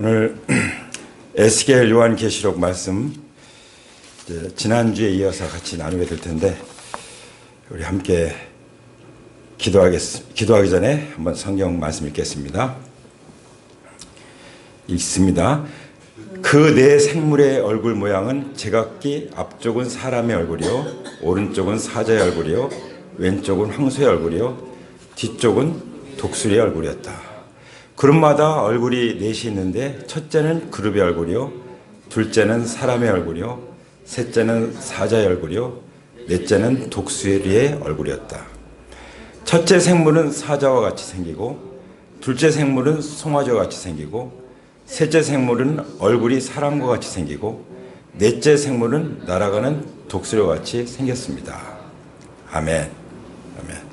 오늘 에스겔 요한계시록 말씀 지난주에 이어서 같이 나누게 될 텐데 우리 함께 기도하기 전에 한번 성경 말씀 읽겠습니다. 읽습니다. 그 네 생물의 얼굴 모양은 제각기 앞쪽은 사람의 얼굴이요 오른쪽은 사자의 얼굴이요 왼쪽은 황소의 얼굴이요 뒤쪽은 독수리의 얼굴이었다. 그룹마다 얼굴이 넷이 있는데 첫째는 그룹의 얼굴이요 둘째는 사람의 얼굴이요 셋째는 사자의 얼굴이요 넷째는 독수리의 얼굴이었다. 첫째 생물은 사자와 같이 생기고 둘째 생물은 송아지와 같이 생기고 셋째 생물은 얼굴이 사람과 같이 생기고 넷째 생물은 날아가는 독수리와 같이 생겼습니다. 아멘. 아멘.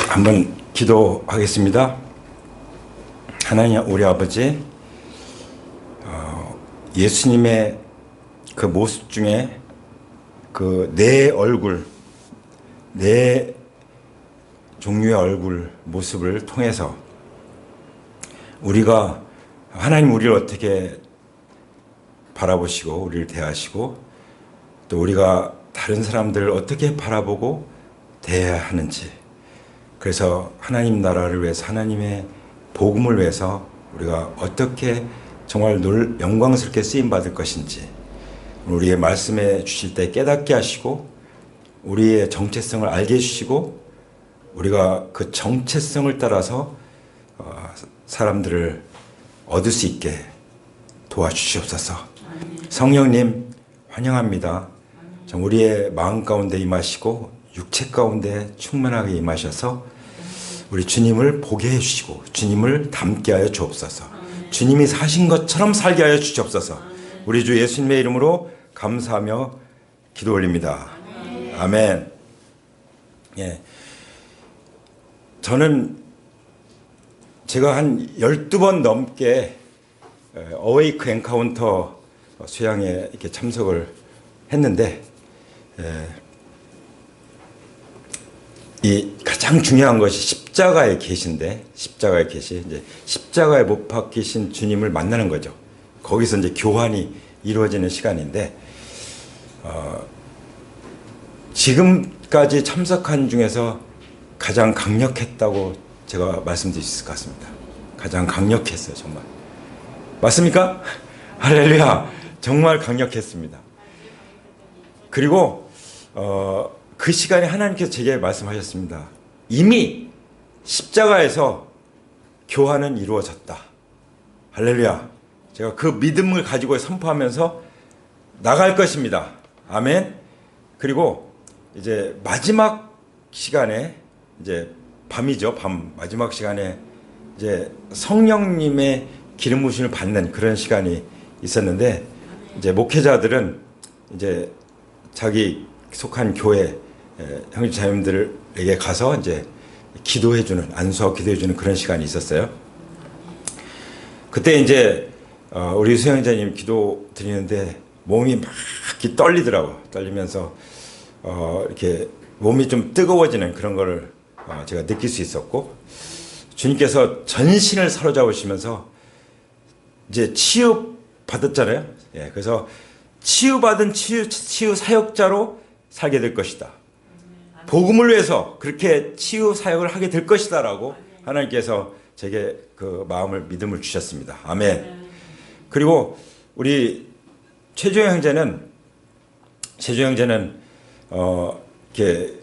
한번 기도하겠습니다. 하나님 우리 아버지, 예수님의 그 모습 중에 그 내 얼굴, 내 종류의 얼굴 모습을 통해서 우리가 하나님 우리를 어떻게 바라보시고 우리를 대하시고 또 우리가 다른 사람들을 어떻게 바라보고 대해야 하는지, 그래서 하나님 나라를 위해서 하나님의 복음을 위해서 우리가 어떻게 정말 영광스럽게 쓰임받을 것인지 우리의 말씀해 주실 때 깨닫게 하시고 우리의 정체성을 알게 해주시고 우리가 그 정체성을 따라서 사람들을 얻을 수 있게 도와주시옵소서. 성령님 환영합니다. 우리의 마음 가운데 임하시고 육체 가운데 충만하게 임하셔서 우리 주님을 보게 해주시고 주님을 닮게 하여 주옵소서. 주님이 사신 것처럼 살게 하여 주시옵소서. 우리 주 예수님의 이름으로 감사하며 기도 올립니다. 아멘. 예. 저는 제가 한 12번 넘게 어웨이크 엔카운터 수양에 이렇게 참석을 했는데 이 가장 중요한 것이 십자가의 계시인데, 십자가의 계시, 이제 십자가에 못 박히신 주님을 만나는 거죠. 거기서 이제 교환이 이루어지는 시간인데, 지금까지 참석한 중에서 가장 강력했다고 제가 말씀드릴 수 있을 것 같습니다. 가장 강력했어요, 정말. 맞습니까? 할렐루야! 정말 강력했습니다. 그리고 그 시간에 하나님께서 제게 말씀하셨습니다. 이미 십자가에서 교환은 이루어졌다. 할렐루야. 제가 그 믿음을 가지고 선포하면서 나갈 것입니다. 아멘. 그리고 이제 마지막 시간에 이제 밤이죠. 밤 마지막 시간에 이제 성령님의 기름 부으심을 받는 그런 시간이 있었는데, 이제 목회자들은 이제 자기 속한 교회 형제 자매들에게 가서 이제 기도해주는, 안수하고 기도해주는 그런 시간이 있었어요. 그때 이제 우리 수영자님 기도 드리는데 몸이 막 떨리더라고요. 떨리면서 이렇게 몸이 좀 뜨거워지는 그런 거를 제가 느낄 수 있었고, 주님께서 전신을 사로잡으시면서 이제 치유 받았잖아요. 예, 그래서 치유받은 치유 사역자로 살게 될 것이다. 복음을 위해서 그렇게 치유 사역을 하게 될 것이다 라고 하나님께서 제게 그 마음을, 믿음을 주셨습니다. 아멘. 그리고 우리 최주영 형제는 이렇게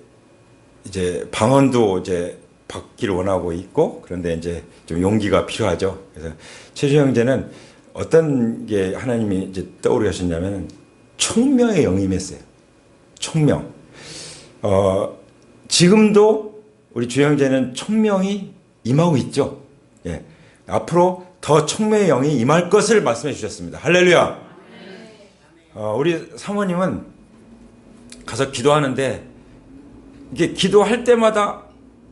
이제 방언도 이제 받기를 원하고 있고, 그런데 이제 좀 용기가 필요하죠. 그래서 최주영 형제는 어떤 게 하나님이 이제 떠오르게 하셨냐면 총명의 영이 임했어요. 총명. 지금도 우리 주영제는 총명이 임하고 있죠. 예. 앞으로 더 총명의 영이 임할 것을 말씀해 주셨습니다. 할렐루야. 우리 사모님은 가서 기도하는데 이게 기도할 때마다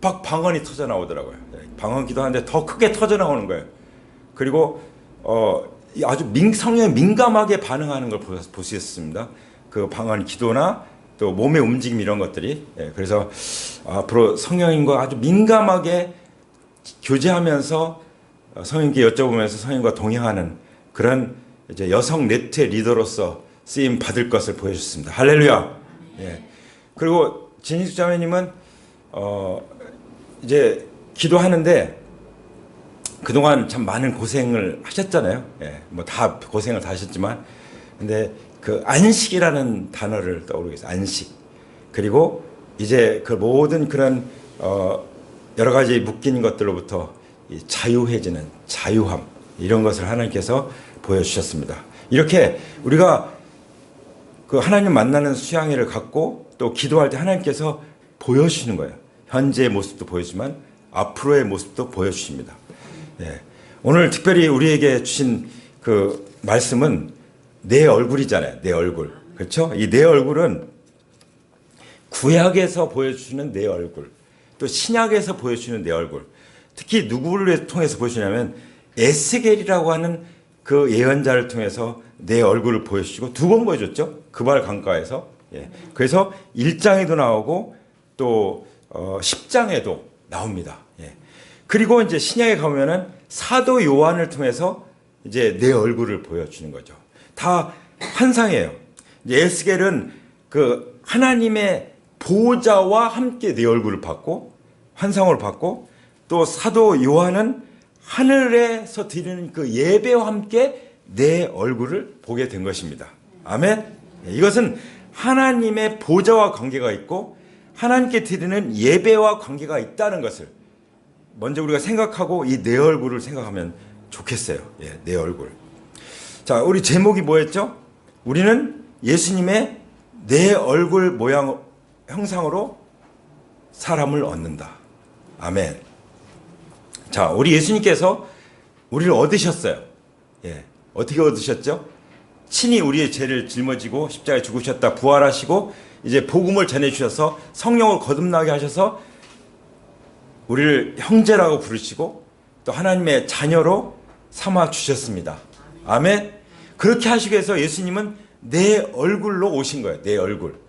막 방언이 터져 나오더라고요. 방언 기도하는데 더 크게 터져 나오는 거예요. 그리고 아주 성령에 민감하게 반응하는 걸 볼 수 있었습니다. 그 방언 기도나 또 몸의 움직임 이런 것들이. 그래서 앞으로 성령님과 아주 민감하게 교제하면서 성인께 여쭤보면서 성인과 동행하는 그런 이제 여성 네트의 리더로서 쓰임 받을 것을 보여주셨습니다. 할렐루야. 예. 그리고 진익수 자매님은 이제 기도하는데 그동안 참 많은 고생을 하셨잖아요. 예. 뭐 다 고생을 다 하셨지만, 근데 그 안식이라는 단어를 떠오르게 했어요. 안식. 그리고 이제 그 모든 그런 여러 가지 묶인 것들로부터 자유해지는 자유함, 이런 것을 하나님께서 보여주셨습니다. 이렇게 우리가 그 하나님 만나는 수양회를 갖고 또 기도할 때 하나님께서 보여주시는 거예요. 현재의 모습도 보여주지만 앞으로의 모습도 보여주십니다. 예. 오늘 특별히 우리에게 주신 그 말씀은 내 얼굴이잖아요. 내 얼굴. 그렇죠? 이 내 얼굴은 구약에서 보여주시는 내 얼굴, 또 신약에서 보여주시는 내 얼굴, 특히 누구를 통해서 보여주냐면 에스겔이라고 하는 그 예언자를 통해서 내 얼굴을 보여주시고 2번 보여줬죠. 그발 강가에서. 예. 그래서 1장에도 나오고 또 10장에도 나옵니다. 예. 그리고 이제 신약에 가면은 사도 요한을 통해서 이제 내 얼굴을 보여주는 거죠. 다 환상이에요. 이제 에스겔은 그 하나님의 보좌와 함께 내 얼굴을 봤고 환상을 봤고, 또 사도 요한은 하늘에서 드리는 그 예배와 함께 내 얼굴을 보게 된 것입니다. 아멘. 이것은 하나님의 보좌와 관계가 있고 하나님께 드리는 예배와 관계가 있다는 것을 먼저 우리가 생각하고 이 내 얼굴을 생각하면 좋겠어요. 예, 내 얼굴. 자, 우리 제목이 뭐였죠? 우리는 예수님의 내 얼굴 모양 형상으로 사람을 얻는다. 아멘. 자, 우리 예수님께서 우리를 얻으셨어요. 예, 어떻게 얻으셨죠? 친히 우리의 죄를 짊어지고 십자가에 죽으셨다 부활하시고 이제 복음을 전해주셔서 성령을 거듭나게 하셔서 우리를 형제라고 부르시고 또 하나님의 자녀로 삼아 주셨습니다. 아멘. 그렇게 하시기 위해서 예수님은 내 얼굴로 오신 거예요. 내 얼굴.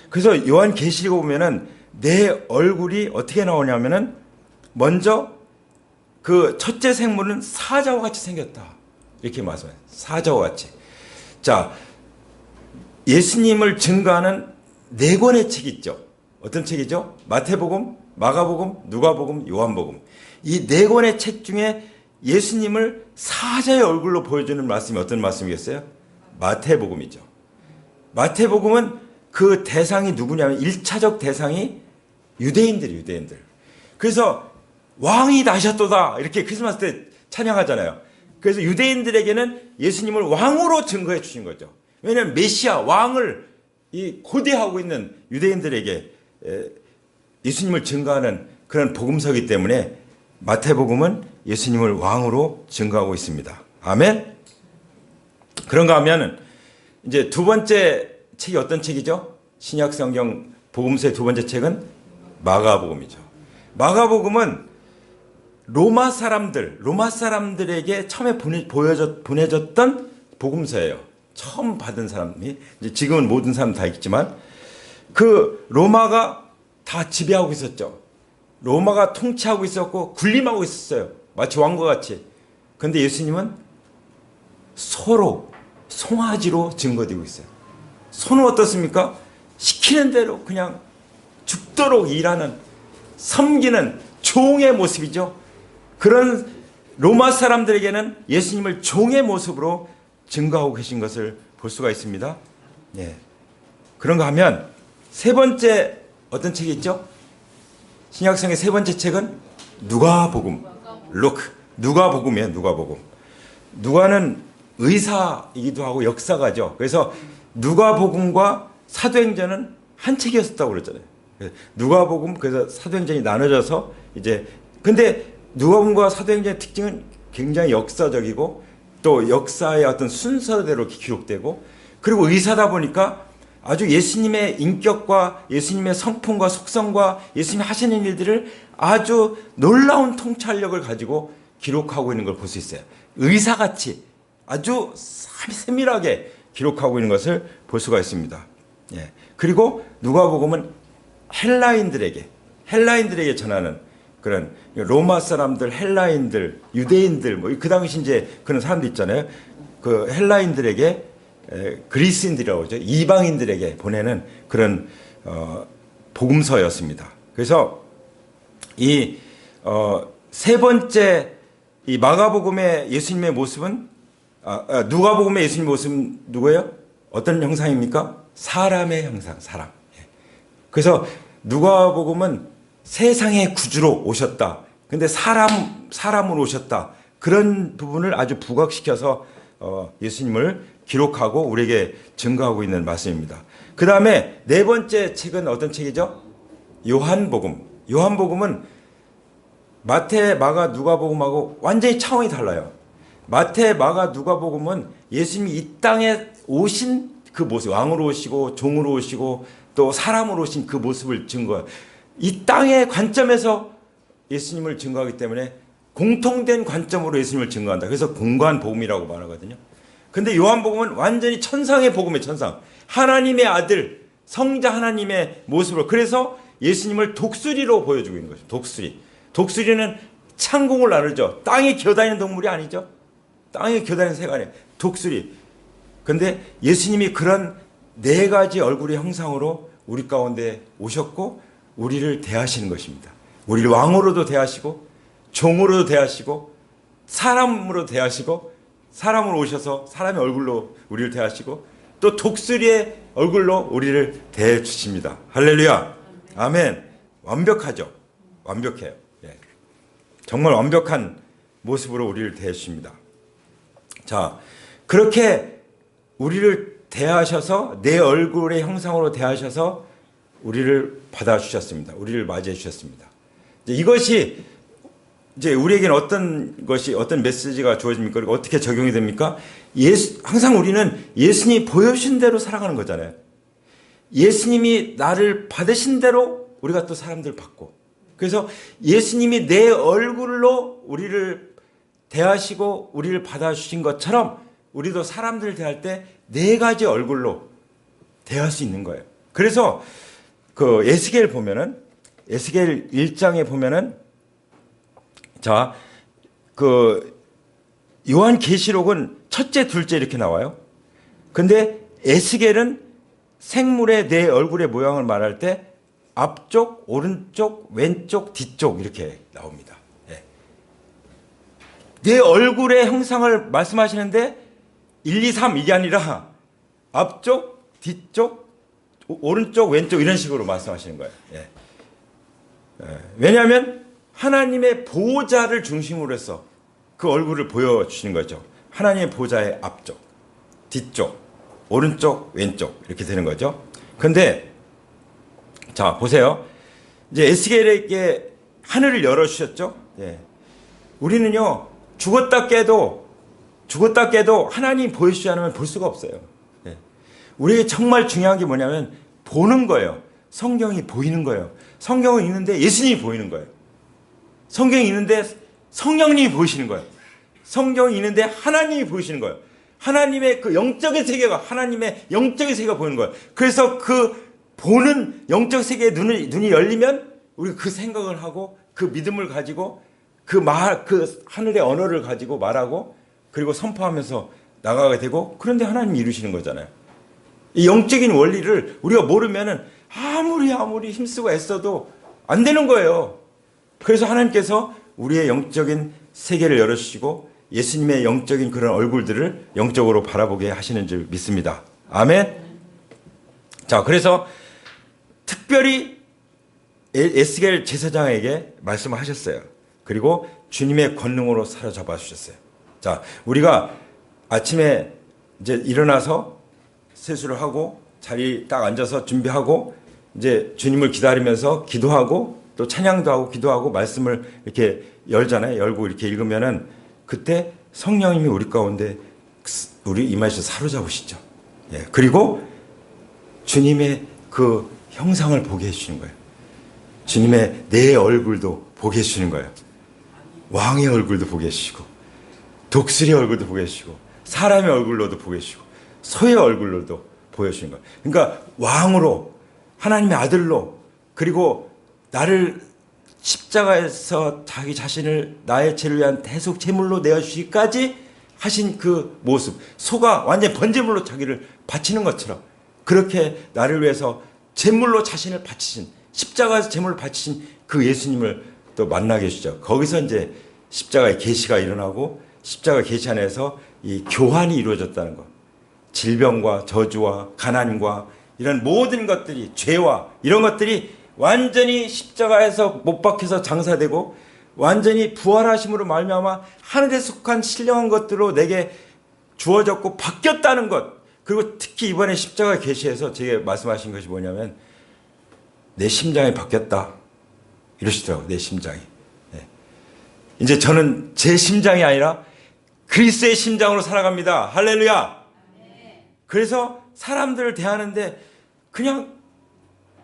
그래서 요한계시록 보면은 내 얼굴이 어떻게 나오냐면은 먼저 그 첫째 생물은 사자와 같이 생겼다. 이렇게 말씀해요. 사자와 같이. 자, 예수님을 증거하는 4권의 책이 있죠. 어떤 책이죠? 마태복음, 마가복음, 누가복음, 요한복음. 이 4권의 책 중에 예수님을 사자의 얼굴로 보여주는 말씀이 어떤 말씀이겠어요? 마태복음이죠. 마태복음은 그 대상이 누구냐면 1차적 대상이 유대인들. 그래서 왕이 나셨도다 이렇게 크리스마스 때 찬양하잖아요. 그래서 유대인들에게는 예수님을 왕으로 증거해 주신 거죠. 왜냐하면 메시아 왕을 고대하고 있는 유대인들에게 예수님을 증거하는 그런 복음서이기 때문에 마태복음은 예수님을 왕으로 증거하고 있습니다. 아멘. 그런가 하면은 이제 2번째 책이 어떤 책이죠? 신약 성경 복음서의 2번째 책은 마가복음이죠. 마가복음은 로마 사람들에게 처음에 보내졌던 복음서예요. 처음 받은 사람이, 이제 지금은 모든 사람 다 있지만 그 로마가 다 지배하고 있었죠. 로마가 통치하고 있었고 군림하고 있었어요. 마치 왕과 같이. 그런데 예수님은 소로 송아지로 증거되고 있어요. 소는 어떻습니까? 시키는 대로 그냥 죽도록 일하는, 섬기는 종의 모습이죠. 그런 로마 사람들에게는 예수님을 종의 모습으로 증거하고 계신 것을 볼 수가 있습니다. 예. 그런가 하면 3번째 어떤 책이 있죠? 신약성의 3번째 책은 누가복음. 누가복음이에요. 누가복음. 누가는 의사이기도 하고 역사가죠. 그래서 누가복음과 사도행전은 한 책이었다고 그랬잖아요. 누가복음, 그래서 사도행전이 나눠져서 이제, 근데 누가복음과 사도행전의 특징은 굉장히 역사적이고 또 역사의 어떤 순서대로 기록되고, 그리고 의사다 보니까 아주 예수님의 인격과 예수님의 성품과 속성과 예수님이 하시는 일들을 아주 놀라운 통찰력을 가지고 기록하고 있는 걸 볼 수 있어요. 의사같이 아주 세밀하게 기록하고 있는 것을 볼 수가 있습니다. 예. 그리고 누가복음은 헬라인들에게 전하는 그런 로마 사람들, 헬라인들, 유대인들 뭐 그 당시 이제 그런 사람들 있잖아요. 그 헬라인들에게 그리스인들이라고 하죠. 이방인들에게 보내는 그런 복음서였습니다. 그래서 이 세 번째 이 마가복음의 예수님의 모습은 누가복음의 예수님 모습은 누구예요? 어떤 형상입니까? 사람의 형상, 사람. 그래서 누가복음은 세상의 구주로 오셨다. 근데 사람으로 오셨다. 그런 부분을 아주 부각시켜서 예수님을 기록하고 우리에게 증거하고 있는 말씀입니다. 그 다음에 네 번째 책은 어떤 책이죠? 요한복음. 요한복음은 마태, 마가, 누가복음하고 완전히 차원이 달라요. 마태, 마가, 누가복음은 예수님이 이 땅에 오신 그 모습, 왕으로 오시고 종으로 오시고 또 사람으로 오신 그 모습을 증거해요. 이 땅의 관점에서 예수님을 증거하기 때문에 공통된 관점으로 예수님을 증거한다. 그래서 공관복음이라고 말하거든요. 근데 요한복음은 완전히 천상의 복음의 천상. 하나님의 아들, 성자 하나님의 모습으로. 그래서 예수님을 독수리로 보여주고 있는 거죠. 독수리. 독수리는 창공을 나르죠. 땅에 기어다니는 동물이 아니죠. 땅에 기어다니는 새가 아니에요. 독수리. 근데 예수님이 그런 네 가지 얼굴의 형상으로 우리 가운데 오셨고 우리를 대하시는 것입니다. 우리를 왕으로도 대하시고 종으로도 대하시고 사람으로 대하시고 사람으로 오셔서 사람의 얼굴로 우리를 대하시고 또 독수리의 얼굴로 우리를 대해 주십니다. 할렐루야. 아멘. 완벽하죠. 완벽해요. 예. 정말 완벽한 모습으로 우리를 대해 주십니다. 자, 그렇게 우리를 대하셔서 내 얼굴의 형상으로 대하셔서 우리를 받아주셨습니다. 우리를 맞이해 주셨습니다. 이것이 이제 우리에게는 어떤 메시지가 주어집니까? 그리고 어떻게 적용이 됩니까? 항상 우리는 예수님이 보여주신 대로 살아가는 거잖아요. 예수님이 나를 받으신 대로 우리가 또 사람들 받고. 그래서 예수님이 내 얼굴로 우리를 대하시고 우리를 받아주신 것처럼 우리도 사람들을 대할 때 네 가지 얼굴로 대할 수 있는 거예요. 그래서 그 에스겔 보면은 에스겔 1장에 보면은 자, 그 요한계시록은 첫째, 둘째 이렇게 나와요. 근데 에스겔은 생물의 내 얼굴의 모양을 말할 때 앞쪽, 오른쪽, 왼쪽, 뒤쪽 이렇게 나옵니다. 네. 내 얼굴의 형상을 말씀하시는데 1, 2, 3 이게 아니라 앞쪽, 뒤쪽, 오른쪽, 왼쪽 이런 식으로 말씀하시는 거예요. 네. 왜냐하면 하나님의 보호자를 중심으로 해서 그 얼굴을 보여주시는 거죠. 하나님의 보호자의 앞쪽, 뒤쪽, 오른쪽, 왼쪽 이렇게 되는 거죠. 그런데 자 보세요. 이제 에스겔에게 하늘을 열어주셨죠. 예. 우리는요 죽었다 깨도 하나님 보여주지 않으면 볼 수가 없어요. 예. 우리에게 정말 중요한 게 뭐냐면 보는 거예요. 성경이 보이는 거예요. 성경은 있는데 예수님이 보이는 거예요. 성경이 있는데 성령님이 보이시는 거예요. 성경이 있는데 하나님이 보이시는 거예요. 하나님의 그 영적인 세계가 하나님의 영적인 세계가 보이는 거예요. 그래서 그 보는 영적 세계의 눈이 열리면 우리가 그 생각을 하고 그 믿음을 가지고 그 하늘의 언어를 가지고 말하고 그리고 선포하면서 나가게 되고 그런데 하나님이 이루시는 거잖아요. 이 영적인 원리를 우리가 모르면은 아무리 힘쓰고 애써도 안 되는 거예요. 그래서 하나님께서 우리의 영적인 세계를 열어주시고 예수님의 영적인 그런 얼굴들을 영적으로 바라보게 하시는 줄 믿습니다. 아멘. 자, 그래서 특별히 에스겔 제사장에게 말씀하셨어요. 그리고 주님의 권능으로 사로잡아 주셨어요. 자, 우리가 아침에 이제 일어나서 세수를 하고 자리 딱 앉아서 준비하고 이제 주님을 기다리면서 기도하고 또 찬양도 하고 기도하고 말씀을 이렇게 열잖아요. 열고 이렇게 읽으면은 그때 성령님이 우리 가운데 우리 임하셔서 사로잡으시죠. 예. 그리고 주님의 그 형상을 보게 해주시는 거예요. 주님의 내 얼굴도 보게 해주시는 거예요. 왕의 얼굴도 보게 해주시고 독수리의 얼굴도 보게 해주시고 사람의 얼굴로도 보게 해주시고 소의 얼굴로도 보여주시는 거예요. 그러니까 왕으로 하나님의 아들로 그리고 나를 십자가에서 자기 자신을 나의 죄를 위한 대속 제물로 내어주시기까지 하신 그 모습, 소가 완전히 번제물로 자기를 바치는 것처럼 그렇게 나를 위해서 제물로 자신을 바치신, 십자가에서 제물을 바치신 그 예수님을 또 만나게 해주죠. 거기서 이제 십자가의 계시가 일어나고 십자가 계시 안에서 이 교환이 이루어졌다는 것. 질병과 저주와 가난과 이런 모든 것들이, 죄와 이런 것들이 완전히 십자가에서 못 박혀서 장사되고 완전히 부활하심으로 말미암아 하늘에 속한 신령한 것들로 내게 주어졌고 바뀌었다는 것. 그리고 특히 이번에 십자가 계시에서 제게 말씀하신 것이 뭐냐면 내 심장이 바뀌었다 이러시더라고요. 내 심장이. 네. 이제 저는 제 심장이 아니라 그리스도의 심장으로 살아갑니다. 할렐루야. 그래서 사람들을 대하는데 그냥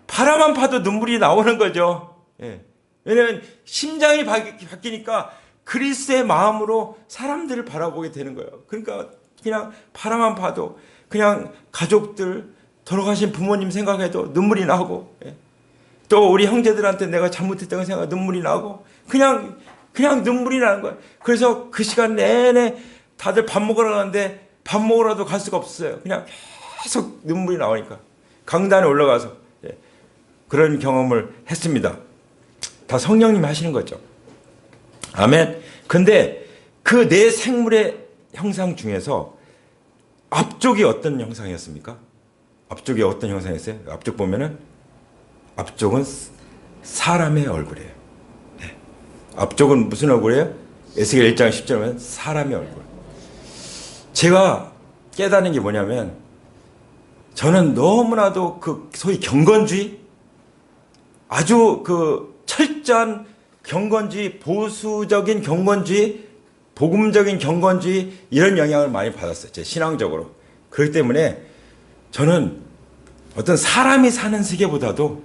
바라만 봐도 눈물이 나오는 거죠. 예. 왜냐하면 심장이 바뀌니까 그리스도의 마음으로 사람들을 바라보게 되는 거예요. 그러니까 그냥 바라만 봐도 그냥 가족들, 돌아가신 부모님 생각해도 눈물이 나고, 예. 또 우리 형제들한테 내가 잘못했다고 생각하면 눈물이 나고 그냥 눈물이 나는 거예요. 그래서 그 시간 내내 다들 밥 먹으러 가는데 밥 먹으러도 갈 수가 없어요. 그냥 계속 눈물이 나오니까 강단에 올라가서, 예, 그런 경험을 했습니다. 다 성령님이 하시는 거죠. 아멘. 근데 그 네 생물의 형상 중에서 앞쪽이 어떤 형상이었습니까? 앞쪽이 어떤 형상이었어요? 앞쪽 보면은 앞쪽은 사람의 얼굴이에요. 네. 앞쪽은 무슨 얼굴이에요? 에스겔 1장 10절에 보면 사람의 얼굴. 제가 깨닫는 게 뭐냐면 저는 너무나도 그 소위 경건주의, 아주 그 철저한 경건주의, 보수적인 경건주의, 복음적인 경건주의 이런 영향을 많이 받았어요. 제 신앙적으로. 그렇기 때문에 저는 어떤 사람이 사는 세계보다도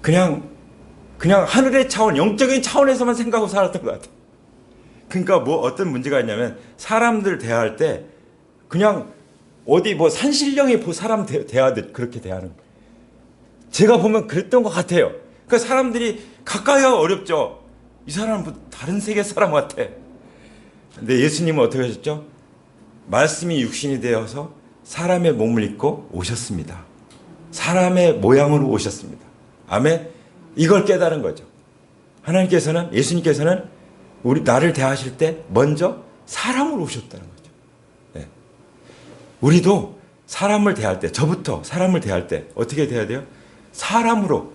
그냥 하늘의 차원, 영적인 차원에서만 생각하고 살았던 것 같아요. 그러니까 뭐 어떤 문제가 있냐면 사람들 대할 때 그냥 어디 뭐 산신령이 사람 대하듯 그렇게 대하는 거예요. 제가 보면 그랬던 것 같아요. 그러니까 사람들이 가까이 가기 어렵죠. 이 사람은 뭐 다른 세계 사람 같아. 근데 예수님은 어떻게 하셨죠? 말씀이 육신이 되어서 사람의 몸을 입고 오셨습니다. 사람의 모양으로 오셨습니다. 아멘. 이걸 깨달은 거죠. 하나님께서는, 예수님께서는 나를 대하실 때 먼저 사람으로 오셨다는 거죠. 네. 우리도 사람을 대할 때, 저부터 사람을 대할 때 어떻게 대해야 돼요? 사람으로.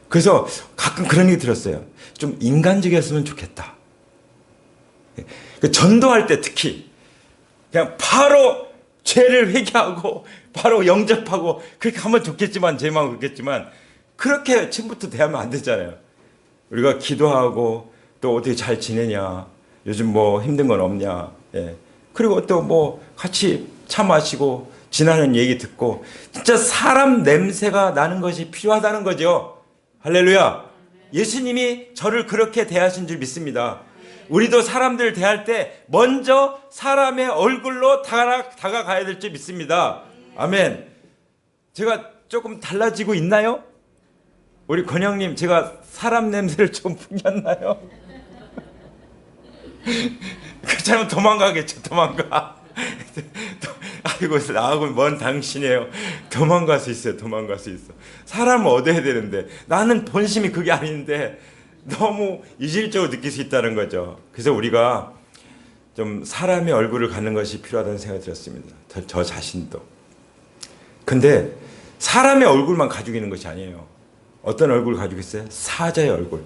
그래서 가끔 그런 얘기 들었어요. 좀 인간적이었으면 좋겠다. 전도할 때 특히 그냥 바로 죄를 회개하고 바로 영접하고 그렇게 하면 좋겠지만, 제 마음은 그렇겠지만 그렇게 처음부터 대하면 안 되잖아요. 우리가 기도하고 또 어떻게 잘 지내냐, 요즘 뭐 힘든 건 없냐, 예. 그리고 또 뭐 같이 차 마시고 지나는 얘기 듣고 진짜 사람 냄새가 나는 것이 필요하다는 거죠. 할렐루야. 예수님이 저를 그렇게 대하신 줄 믿습니다. 우리도 사람들 대할 때 먼저 사람의 얼굴로 다가가야 될 줄 믿습니다. 아멘. 제가 조금 달라지고 있나요? 우리 권영님, 제가 사람 냄새를 좀 풍겼나요? 그렇다면 도망가겠죠. 도망가. 아이고, 나하고 먼 당신이에요. 도망갈 수 있어요. 도망갈 수 있어. 사람을 얻어야 되는데 나는 본심이 그게 아닌데 너무 이질적으로 느낄 수 있다는 거죠. 그래서 우리가 좀 사람의 얼굴을 갖는 것이 필요하다는 생각이 들었습니다. 저 자신도. 근데 사람의 얼굴만 가지고 있는 것이 아니에요. 어떤 얼굴을 가지고 있어요? 사자의 얼굴.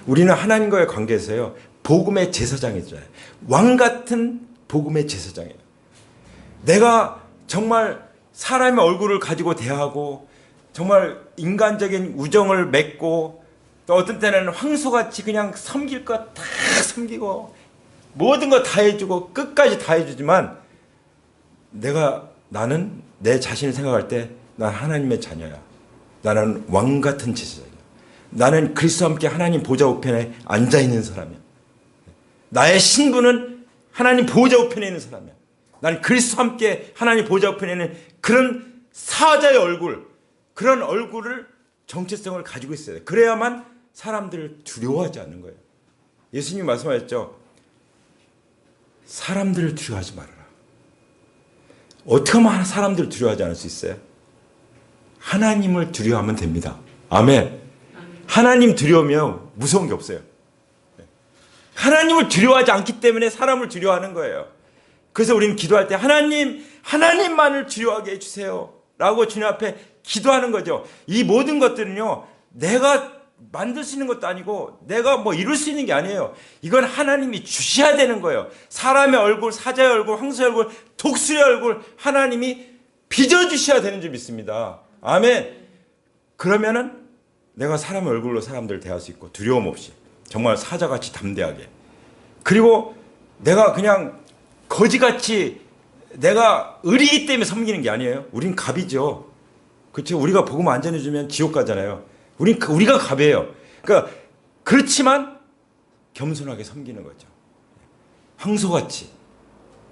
우리는 하나님과의 관계에서요, 복음의 제사장이잖아요. 왕 같은 복음의 제사장이에요. 내가 정말 사람의 얼굴을 가지고 대하고 정말 인간적인 우정을 맺고 또 어떤 때는 황소같이 그냥 섬길 것 다 섬기고 모든 거 다 해주고 끝까지 다 해주지만 나는 내 자신을 생각할 때 난 하나님의 자녀야. 나는 왕 같은 제사장이야. 나는 그리스도와 함께 하나님 보좌 우편에 앉아있는 사람이야. 나의 신분은 하나님 보좌 우편에 있는 사람이야. 난 그리스도와 함께 하나님 보좌 우편에 있는 그런 사자의 얼굴, 그런 얼굴을 정체성을 가지고 있어야 돼. 그래야만 사람들을 두려워하지 않는 거예요. 예수님이 말씀하셨죠. 사람들을 두려워하지 말아라. 어떻게 하면 사람들을 두려워하지 않을 수 있어요? 하나님을 두려워하면 됩니다. 아멘. 하나님 두려우면 무서운 게 없어요. 하나님을 두려워하지 않기 때문에 사람을 두려워하는 거예요. 그래서 우리는 기도할 때 하나님만을 두려워하게 해주세요 라고 주님 앞에 기도하는 거죠. 이 모든 것들은요, 내가 만들 수 있는 것도 아니고 내가 뭐 이룰 수 있는 게 아니에요. 이건 하나님이 주셔야 되는 거예요. 사람의 얼굴, 사자의 얼굴, 황소의 얼굴, 독수리의 얼굴 하나님이 빚어주셔야 되는 줄 믿습니다. 아멘. 그러면은 내가 사람의 얼굴로 사람들을 대할 수 있고 두려움 없이 정말 사자같이 담대하게. 그리고 내가 그냥 거지같이 내가 의리기 때문에 섬기는 게 아니에요. 우린 갑이죠. 그렇죠. 우리가 복음 안 전해주면 지옥 가잖아요. 우리가 갑이에요. 그러니까 그렇지만 겸손하게 섬기는 거죠. 황소같이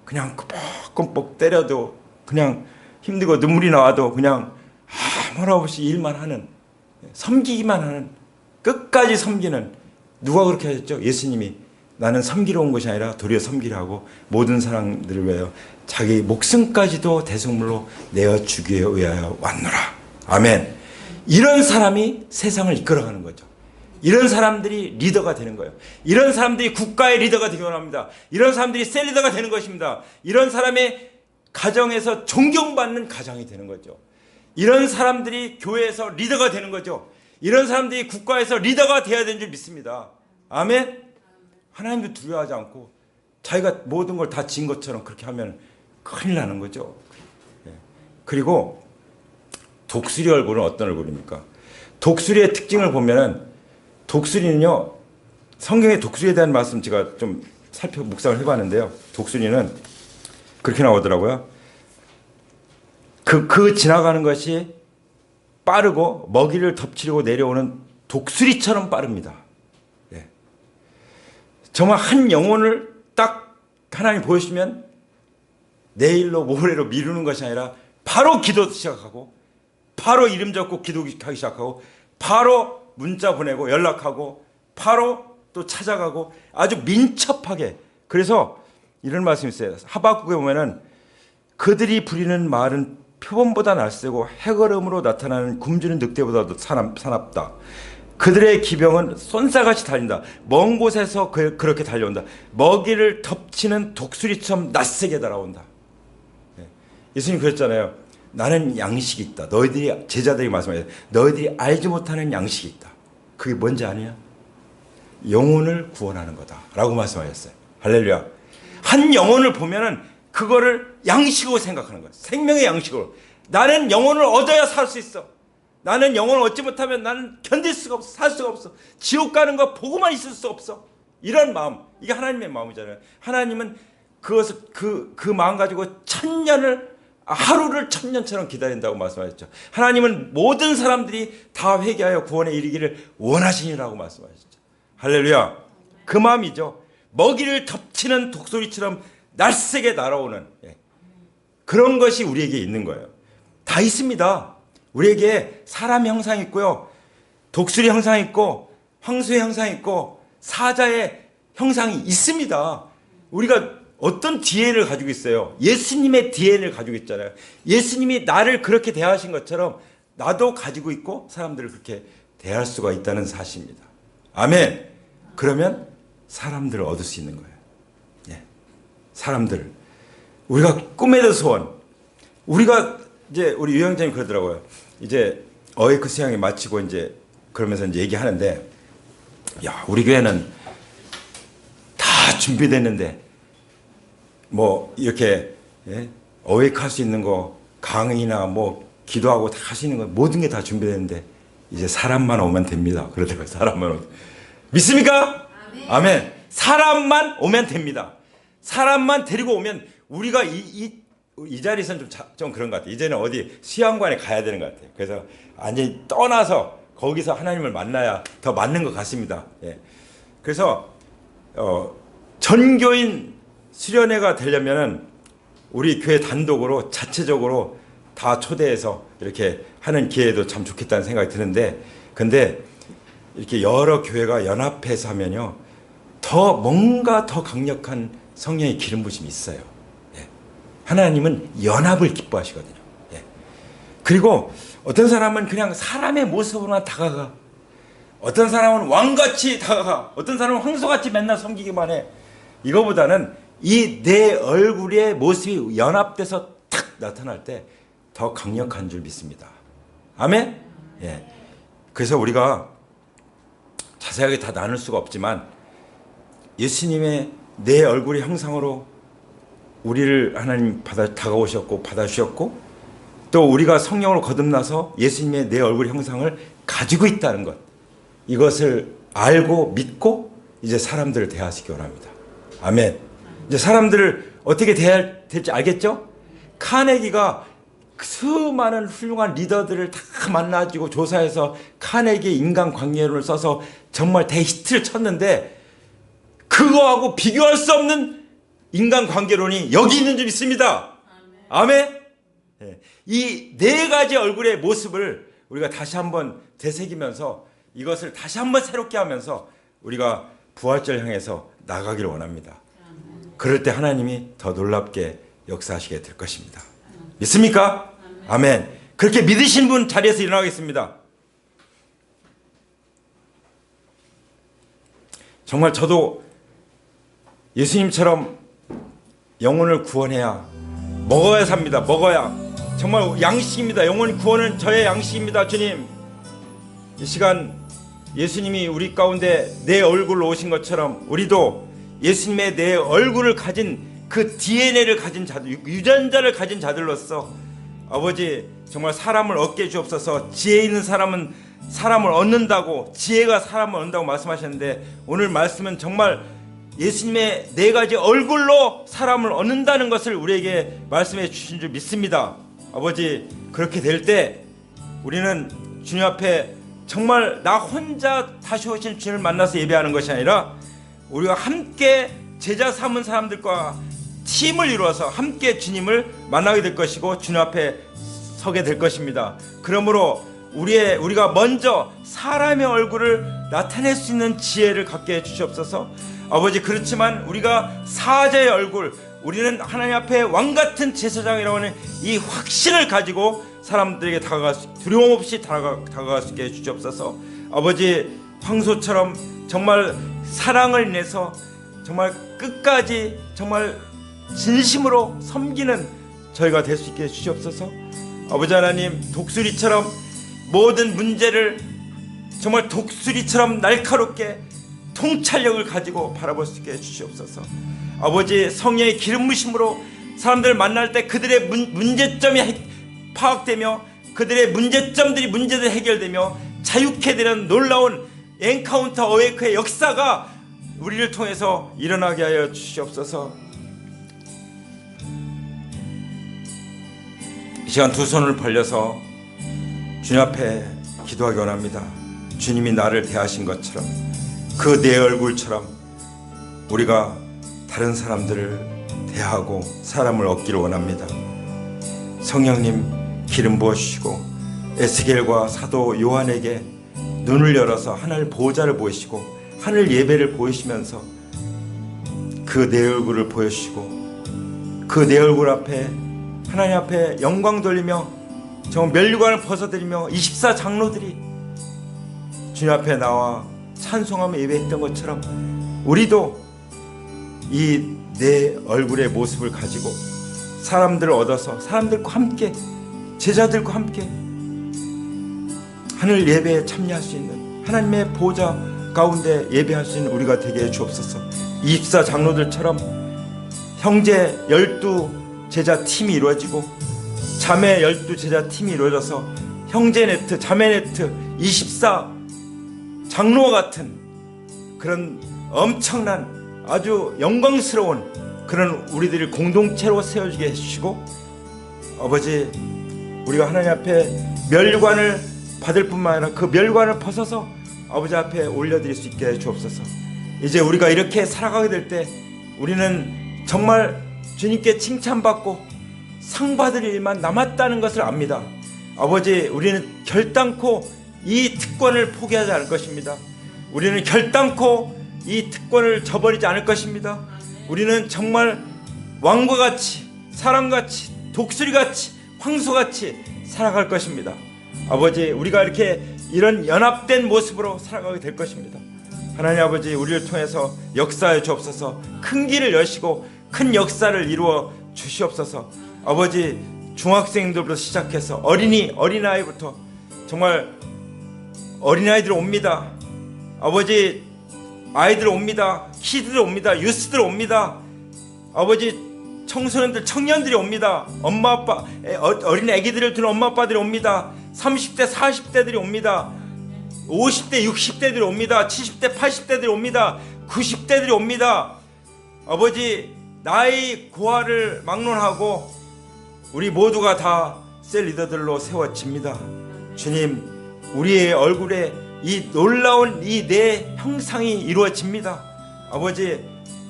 그냥 껌뻑 때려도 그냥 힘들고 눈물이 나와도 그냥 아무나 없이 일만 하는, 섬기기만 하는, 끝까지 섬기는. 누가 그렇게 하셨죠? 예수님이 나는 섬기러 온 것이 아니라 도리어 섬기려 하고 모든 사람들을 위하여 자기 목숨까지도 대속물로 내어 주기 위하여 왔노라. 아멘. 이런 사람이 세상을 이끌어가는 거죠. 이런 사람들이 리더가 되는 거예요. 이런 사람들이 국가의 리더가 되기 원합니다. 이런 사람들이 셀 리더가 되는 것입니다. 이런 사람의 가정에서 존경받는 가정이 되는 거죠. 이런 사람들이 교회에서 리더가 되는 거죠. 이런 사람들이 국가에서 리더가 되어야 되는 줄 믿습니다. 아멘. 하나님도 두려워하지 않고 자기가 모든 걸 다 진 것처럼 그렇게 하면 큰일 나는 거죠. 그리고 독수리 얼굴은 어떤 얼굴입니까? 독수리의 특징을 보면은, 독수리는요, 성경의 독수리에 대한 말씀 제가 좀 묵상을 해봤는데요. 독수리는 그렇게 나오더라고요. 그 지나가는 것이 빠르고 먹이를 덮치려고 내려오는 독수리처럼 빠릅니다. 예. 정말 한 영혼을 딱 하나님 보여주시면 내일로 모레로 미루는 것이 아니라 바로 기도 시작하고 바로 이름 적고 기도하기 시작하고 바로 문자 보내고 연락하고 바로 또 찾아가고 아주 민첩하게. 그래서 이런 말씀이 있어요. 하박국에 보면은 그들이 부리는 말은 표범보다 낯세고 해걸음으로 나타나는 굶주린 늑대보다도 사납다. 그들의 기병은 쏜사같이 달린다. 먼 곳에서 그렇게 달려온다. 먹이를 덮치는 독수리처럼 낯세게 날아온다. 예수님 그랬잖아요. 나는 양식이 있다. 너희들이, 제자들이 말씀하세요. 너희들이 알지 못하는 양식이 있다. 그게 뭔지 아냐? 영혼을 구원하는 거다 라고 말씀하셨어요. 할렐루야. 한 영혼을 보면은 그거를 양식으로 생각하는 거예요. 생명의 양식으로. 나는 영혼을 얻어야 살 수 있어. 나는 영혼을 얻지 못하면 나는 견딜 수가 없어. 살 수가 없어. 지옥 가는 거 보고만 있을 수 없어. 이런 마음. 이게 하나님의 마음이잖아요. 하나님은 그것을 그 마음 가지고 하루를 1000년처럼 기다린다고 말씀하셨죠. 하나님은 모든 사람들이 다 회개하여 구원에 이르기를 원하시니라고 말씀하셨죠. 할렐루야. 그 마음이죠. 먹이를 덮치는 독수리처럼 날쌔게 날아오는 그런 것이 우리에게 있는 거예요. 다 있습니다. 우리에게 사람 형상이 있고요. 독수리 형상이 있고 황소의 형상이 있고 사자의 형상이 있습니다. 우리가 어떤 DNA를 가지고 있어요? 예수님의 DNA를 가지고 있잖아요. 예수님이 나를 그렇게 대하신 것처럼 나도 가지고 있고 사람들을 그렇게 대할 수가 있다는 사실입니다. 아멘. 그러면 사람들을 얻을 수 있는 거예요. 사람들. 우리가 꿈에 든 소원. 우리가 이제 우리 유영장님 그러더라고요. 이제 어웨이크 수양이 마치고 이제 그러면서 이제 얘기하는데, 야, 우리 교회는 다 준비됐는데 뭐 이렇게 어웨이크 할 수 있는 거, 강의나 뭐 기도하고 다 할 수 있는 거 모든 게 다 준비됐는데 이제 사람만 오면 됩니다. 그러더라고요. 사람만 오면. 믿습니까? 아멘. 사람만 오면 됩니다. 사람만 데리고 오면 우리가 이 자리에서는 좀 그런 것 같아요. 이제는 어디 수양관에 가야 되는 것 같아요. 그래서 완전히 떠나서 거기서 하나님을 만나야 더 맞는 것 같습니다. 그래서 전교인 수련회가 되려면은 우리 교회 단독으로 자체적으로 다 초대해서 이렇게 하는 기회도 참 좋겠다는 생각이 드는데, 근데 이렇게 여러 교회가 연합해서 하면요, 더 뭔가 더 강력한 성령의 기름 부심이 있어요. 예. 하나님은 연합을 기뻐하시거든요. 예. 그리고 어떤 사람은 그냥 사람의 모습으로만 다가가, 어떤 사람은 왕같이 다가가, 어떤 사람은 황소같이 맨날 섬기기만 해. 이거보다는 이 내 얼굴의 모습이 연합돼서 탁 나타날 때 더 강력한 줄 믿습니다. 아멘? 예. 그래서 우리가 자세하게 다 나눌 수가 없지만 예수님의 내 얼굴의 형상으로 우리를 하나님 다가오셨고 받아주셨고, 또 우리가 성령으로 거듭나서 예수님의 내 얼굴의 형상을 가지고 있다는 것, 이것을 알고 믿고 이제 사람들을 대하시기 원합니다. 아멘. 이제 사람들을 어떻게 대해야 될지 알겠죠? 카네기가 수많은 훌륭한 리더들을 다 만나가지고 조사해서 카네기 인간관계론을 써서 정말 대히트를 쳤는데, 그거하고 비교할 수 없는 인간관계론이 여기 있는 줄 믿습니다. 아멘. 이 네 가지 얼굴의 모습을 우리가 다시 한번 되새기면서 이것을 다시 한번 새롭게 하면서 우리가 부활절 향해서 나가기를 원합니다. 그럴 때 하나님이 더 놀랍게 역사하시게 될 것입니다. 믿습니까? 아멘. 그렇게 믿으신 분 자리에서 일어나겠습니다. 정말 저도 예수님처럼 영혼을 구원해야, 먹어야 삽니다. 먹어야. 정말 양식입니다. 영혼 구원은 저의 양식입니다. 주님, 이 시간 예수님이 우리 가운데 내 얼굴로 오신 것처럼 우리도 예수님의 내 얼굴을 가진 그 DNA를 가진 자들, 유전자를 가진 자들로서 아버지 정말 사람을 얻게 주옵소서. 지혜 있는 사람은 사람을 얻는다고, 지혜가 사람을 얻는다고 말씀하셨는데, 오늘 말씀은 정말 예수님의 네 가지 얼굴로 사람을 얻는다는 것을 우리에게 말씀해 주신 줄 믿습니다. 아버지, 그렇게 될 때 우리는 주님 앞에 정말 나 혼자 다시 오신 주님을 만나서 예배하는 것이 아니라 우리가 함께 제자 삼은 사람들과 팀을 이루어서 함께 주님을 만나게 될 것이고 주님 앞에 서게 될 것입니다. 그러므로 우리가 먼저 사람의 얼굴을 나타낼 수 있는 지혜를 갖게 해 주시옵소서. 아버지, 그렇지만 우리가 사자의 얼굴, 우리는 하나님 앞에 왕같은 제사장이라고 하는 이 확신을 가지고 사람들에게 두려움 없이 다가갈 수 있게 해 주시옵소서. 아버지, 황소처럼 정말 사랑을 인해서 정말 끝까지 정말 진심으로 섬기는 저희가 될 수 있게 해 주시옵소서. 아버지 하나님, 독수리처럼 모든 문제를 정말 독수리처럼 날카롭게 통찰력을 가지고 바라볼 수 있게 해주시옵소서. 아버지, 성령의 기름 부심으로 사람들을 만날 때 그들의 문제점이 파악되며 그들의 문제들이 해결되며 자유케 되는 놀라운 엔카운터 어웨이크의 역사가 우리를 통해서 일어나게 하여 주시옵소서. 이 시간 두 손을 벌려서 주님 앞에 기도하기 원합니다. 주님이 나를 대하신 것처럼, 그 내 얼굴처럼 우리가 다른 사람들을 대하고 사람을 얻기를 원합니다. 성령님 기름 부어주시고 에스겔과 사도 요한에게 눈을 열어서 하늘 보호자를 보이시고 하늘 예배를 보이시면서 그 내 얼굴을 보여주시고 그 내 얼굴 앞에 하나님 앞에 영광 돌리며 정말 면류관을 벗어드리며 24 장로들이 주님 앞에 나와 찬송하며 예배했던 것처럼 우리도 이 내 얼굴의 모습을 가지고 사람들을 얻어서 사람들과 함께, 제자들과 함께 하늘 예배에 참여할 수 있는, 하나님의 보좌 가운데 예배할 수 있는 우리가 되게 해 주옵소서. 24 장로들처럼 형제 12 제자 팀이 이루어지고 자매 12 제자 팀이 이루어져서 형제 네트, 자매 네트 24 장로와 같은 그런 엄청난 아주 영광스러운 그런 우리들을 공동체로 세워주게 해주시고, 아버지, 우리가 하나님 앞에 면류관을 받을 뿐만 아니라 그 면류관을 벗어서 아버지 앞에 올려드릴 수 있게 해 주옵소서. 이제 우리가 이렇게 살아가게 될 때 우리는 정말 주님께 칭찬받고 상 받을 일만 남았다는 것을 압니다. 아버지, 우리는 결단코 이 특권을 포기하지 않을 것입니다. 우리는 결단코 이 특권을 저버리지 않을 것입니다. 우리는 정말 왕과 같이, 사람같이, 독수리같이, 황소같이 살아갈 것입니다. 아버지, 우리가 이렇게 이런 연합된 모습으로 살아가게 될 것입니다. 하나님 아버지, 우리를 통해서 역사해 주옵소서. 큰 길을 여시고 큰 역사를 이루어 주시옵소서. 아버지, 중학생들부터 시작해서 어린아이부터 정말 어린아이들 옵니다. 아버지, 아이들 옵니다. 키들 옵니다. 유스들 옵니다. 아버지, 청소년들, 청년들이 옵니다. 엄마 아빠, 어린 아기들을 두는 엄마 아빠들이 옵니다. 30대 40대들이 옵니다. 50대 60대들이 옵니다. 70대 80대들이 옵니다. 90대들이 옵니다. 아버지, 나이 고하를 막론하고 우리 모두가 다 셀 리더들로 세워집니다. 주님, 우리의 얼굴에 이 놀라운 이 내 형상이 이루어집니다. 아버지,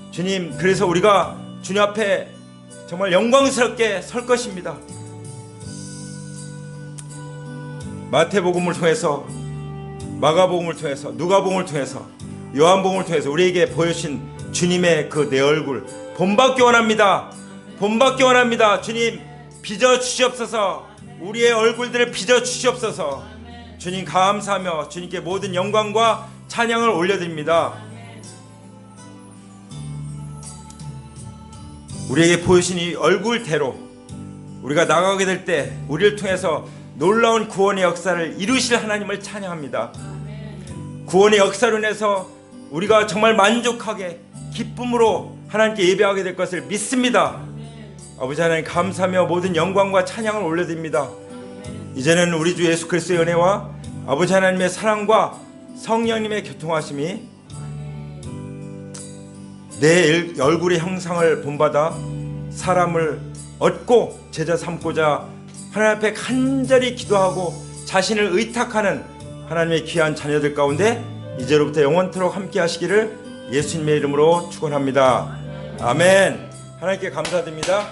주님, 그래서 우리가 주님 앞에 정말 영광스럽게 설 것입니다. 마태복음을 통해서, 마가복음을 통해서, 누가복음을 통해서, 요한복음을 통해서 우리에게 보여주신 주님의 그 내 얼굴 본받기 원합니다. 본받기 원합니다. 주님, 빚어주시옵소서. 우리의 얼굴들을 빚어주시옵소서. 주님, 감사하며 주님께 모든 영광과 찬양을 올려드립니다. 우리에게 보여주신 이 얼굴대로 우리가 나가게 될 때 우리를 통해서 놀라운 구원의 역사를 이루실 하나님을 찬양합니다. 구원의 역사로 인해서 우리가 정말 만족하게 기쁨으로 하나님께 예배하게 될 것을 믿습니다. 아버지 하나님, 감사하며 모든 영광과 찬양을 올려드립니다. 이제는 우리 주 예수 그리스도의 은혜와 아버지 하나님의 사랑과 성령님의 교통하심이 내 얼굴의 형상을 본받아 사람을 얻고 제자 삼고자 하나님 앞에 간절히 기도하고 자신을 의탁하는 하나님의 귀한 자녀들 가운데 이제로부터 영원토록 함께 하시기를 예수님의 이름으로 축원합니다. 아멘. 하나님께 감사드립니다.